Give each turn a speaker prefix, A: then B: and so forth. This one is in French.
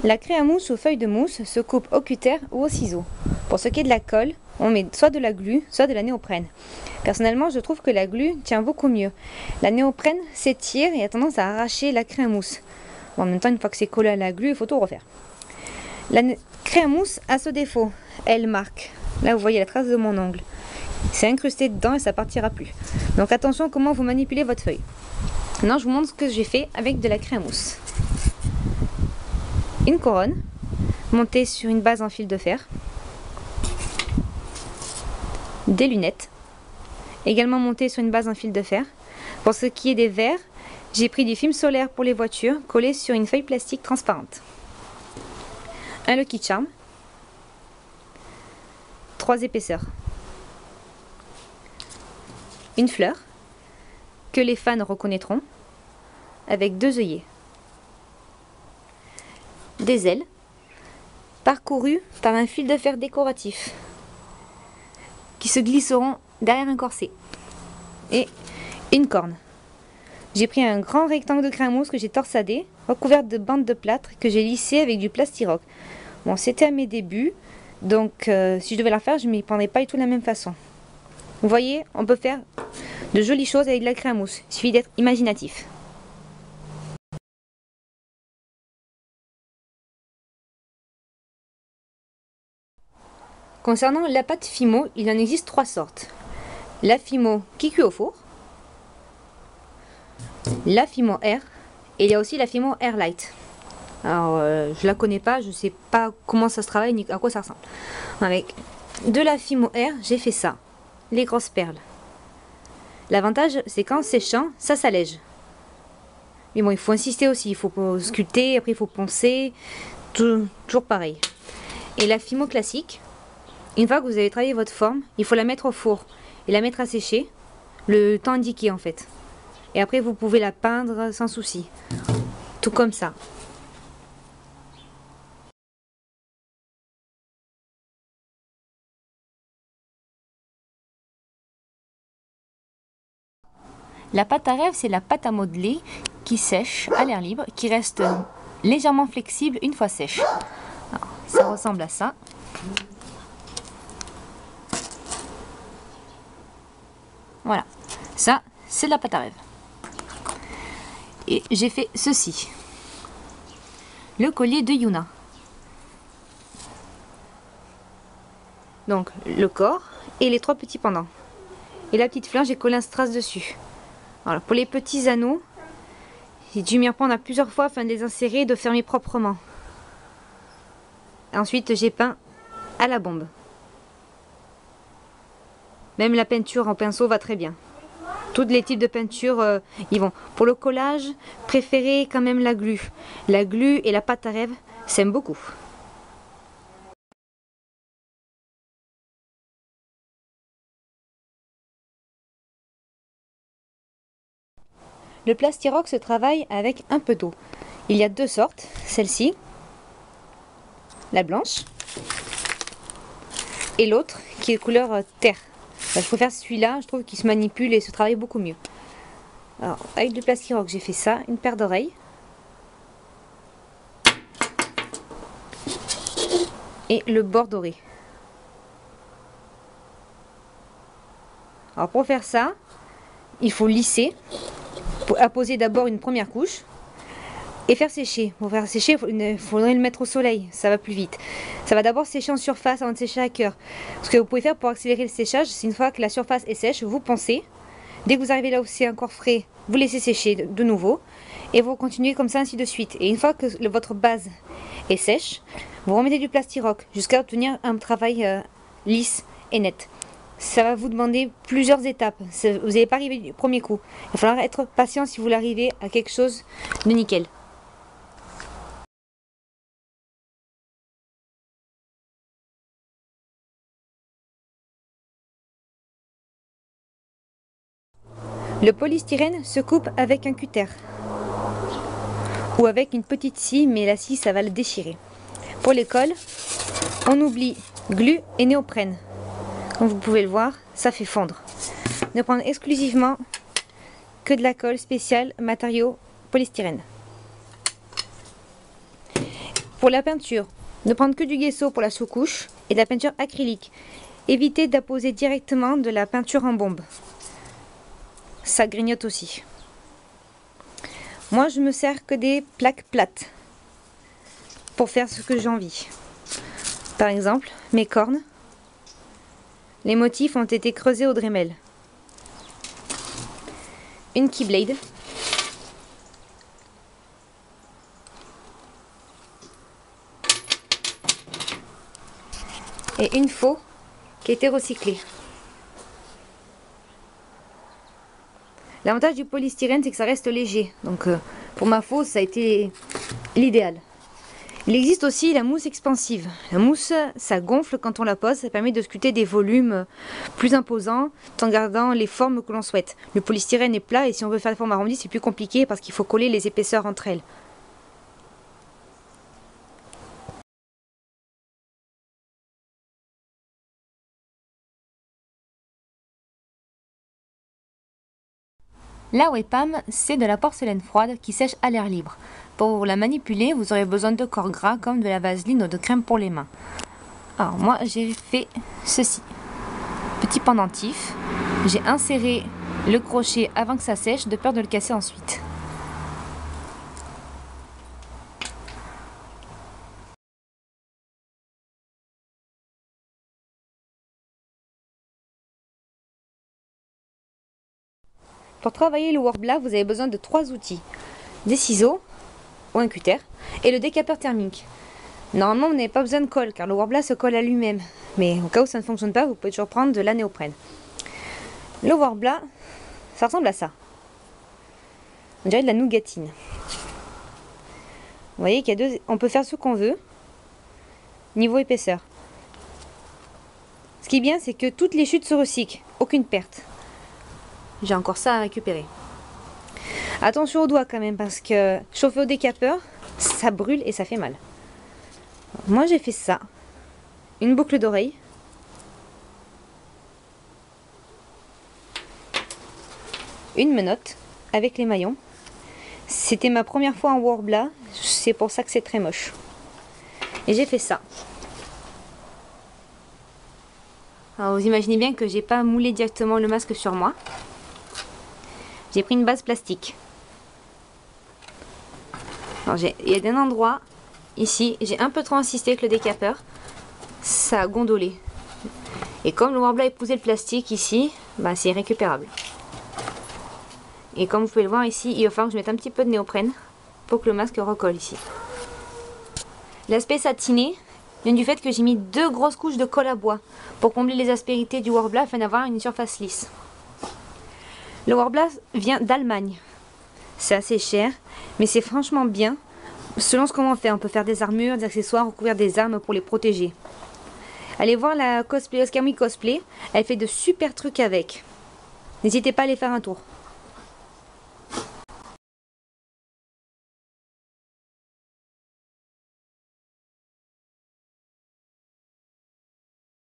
A: La craie à mousse ou feuille de mousse se coupe au cutter ou au ciseau. Pour ce qui est de la colle, on met soit de la glu, soit de la néoprène. Personnellement, je trouve que la glu tient beaucoup mieux. La néoprène s'étire et a tendance à arracher la craie à mousse. Bon, en même temps, une fois que c'est collé à la glu, il faut tout refaire. La craie à mousse a ce défaut, elle marque. Là, vous voyez la trace de mon ongle. C'est incrusté dedans et ça partira plus. Donc attention à comment vous manipulez votre feuille. Maintenant, je vous montre ce que j'ai fait avec de la craie à mousse. Une couronne montée sur une base en fil de fer, des lunettes également montées sur une base en fil de fer. Pour ce qui est des verres, j'ai pris du film solaire pour les voitures collé sur une feuille plastique transparente, un Lucky Charm, 3 épaisseurs, une fleur que les fans reconnaîtront avec 2 œillets, des ailes parcourues par un fil de fer décoratif qui se glisseront derrière un corset, et une corne. J'ai pris un grand rectangle de craie à mousse que j'ai torsadé, recouvert de bandes de plâtre que j'ai lissé avec du plastiroc. Bon, c'était à mes débuts, donc si je devais la faire, je ne m'y prendrais pas du tout de la même façon. Vous voyez, on peut faire de jolies choses avec de la craie à mousse, il suffit d'être imaginatif. Concernant la pâte Fimo, il en existe 3 sortes. La Fimo qui cuit au four, la Fimo Air, et il y a aussi la Fimo Air Light. Alors, je la connais pas, je sais pas comment ça se travaille ni à quoi ça ressemble. Avec de la Fimo Air, j'ai fait ça, les grosses perles. L'avantage, c'est qu'en séchant, ça s'allège. Mais bon, il faut insister aussi, il faut sculpter, après il faut poncer, toujours pareil. Et la Fimo classique, une fois que vous avez travaillé votre forme, il faut la mettre au four et la mettre à sécher, le temps indiqué en fait. Et après vous pouvez la peindre sans souci, tout comme ça. La pâte à rêve, c'est la pâte à modeler qui sèche à l'air libre, qui reste légèrement flexible une fois sèche. Alors, ça ressemble à ça. Voilà, ça c'est de la pâte à rêve. Et j'ai fait ceci, le collier de Yuna. Donc le corps et les 3 petits pendants. Et la petite fleur, j'ai collé un strass dessus. Voilà, pour les petits anneaux, j'ai dû m'y reprendre à plusieurs fois afin de les insérer et de fermer proprement. Ensuite j'ai peint à la bombe. Même la peinture en pinceau va très bien. Tous les types de peinture y vont. Pour le collage, préférez quand même la glu. La glu et la pâte à rêve s'aiment beaucoup. Le plastiroc se travaille avec un peu d'eau. Il y a 2 sortes, celle-ci, la blanche, et l'autre qui est couleur terre. Je préfère celui-là, je trouve qu'il se manipule et se travaille beaucoup mieux. Alors, avec du plastiroc, j'ai fait ça, une paire d'oreilles. Et le bord doré. Alors pour faire ça, il faut lisser, apposer d'abord une première couche et faire sécher. Pour faire sécher, il faudrait le mettre au soleil, ça va plus vite. Ça va d'abord sécher en surface avant de sécher à cœur. Ce que vous pouvez faire pour accélérer le séchage, c'est une fois que la surface est sèche, vous poncez. Dès que vous arrivez là où c'est encore frais, vous laissez sécher de nouveau et vous continuez comme ça ainsi de suite. Et une fois que votre base est sèche, vous remettez du plastiroc jusqu'à obtenir un travail lisse et net. Ça va vous demander plusieurs étapes. Vous n'allez pas arriver du premier coup. Il va falloir être patient si vous voulez arriver à quelque chose de nickel. Le polystyrène se coupe avec un cutter ou avec une petite scie, mais la scie ça va le déchirer. Pour les colles, on oublie glu et néoprène. Comme vous pouvez le voir, ça fait fondre. Ne prendre exclusivement que de la colle spéciale matériau polystyrène. Pour la peinture, ne prendre que du gesso pour la sous-couche et de la peinture acrylique. Évitez d'apposer directement de la peinture en bombe. Ça grignote aussi. Moi, je me sers que des plaques plates pour faire ce que j'ai envie. Par exemple, mes cornes. Les motifs ont été creusés au Dremel. Une keyblade. Et une faux qui a été recyclée. L'avantage du polystyrène, c'est que ça reste léger. Donc pour ma faux, ça a été l'idéal. Il existe aussi la mousse expansive. La mousse, ça gonfle quand on la pose, ça permet de sculpter des volumes plus imposants tout en gardant les formes que l'on souhaite. Le polystyrène est plat et si on veut faire des formes arrondies, c'est plus compliqué parce qu'il faut coller les épaisseurs entre elles. La Webam, c'est de la porcelaine froide qui sèche à l'air libre. Pour la manipuler, vous aurez besoin de corps gras comme de la vaseline ou de crème pour les mains. Alors moi, j'ai fait ceci. Petit pendentif. J'ai inséré le crochet avant que ça sèche, de peur de le casser ensuite. Pour travailler le Worbla, vous avez besoin de 3 outils. Des ciseaux ou un cutter et le décapeur thermique. Normalement, vous n'avez pas besoin de colle car le Worbla se colle à lui-même. Mais au cas où ça ne fonctionne pas, vous pouvez toujours prendre de la néoprène. Le Worbla, ça ressemble à ça. On dirait de la nougatine. Vous voyez qu'il y a on peut faire ce qu'on veut. Niveau épaisseur. Ce qui est bien, c'est que toutes les chutes se recyclent. Aucune perte. J'ai encore ça à récupérer. Attention aux doigts quand même parce que chauffer au décapeur, ça brûle et ça fait mal. Moi j'ai fait ça. Une boucle d'oreille. Une menotte avec les maillons. C'était ma première fois en Worbla, c'est pour ça que c'est très moche. Et j'ai fait ça. Alors vous imaginez bien que j'ai pas moulé directement le masque sur moi. J'ai pris une base plastique. Alors il y a des endroits, ici, j'ai un peu trop insisté avec le décapeur. Ça a gondolé. Et comme le Worbla épousait le plastique ici, bah, c'est irrécupérable. Et comme vous pouvez le voir ici, il va falloir que je mette un petit peu de néoprène pour que le masque recolle ici. L'aspect satiné vient du fait que j'ai mis 2 grosses couches de colle à bois pour combler les aspérités du Worbla afin d'avoir une surface lisse. Le Worbla vient d'Allemagne. C'est assez cher, mais c'est franchement bien. Selon ce qu'on en fait, on peut faire des armures, des accessoires, recouvrir des armes pour les protéger. Allez voir la cosplay Oscar Cosplay, elle fait de super trucs avec. N'hésitez pas à aller faire un tour.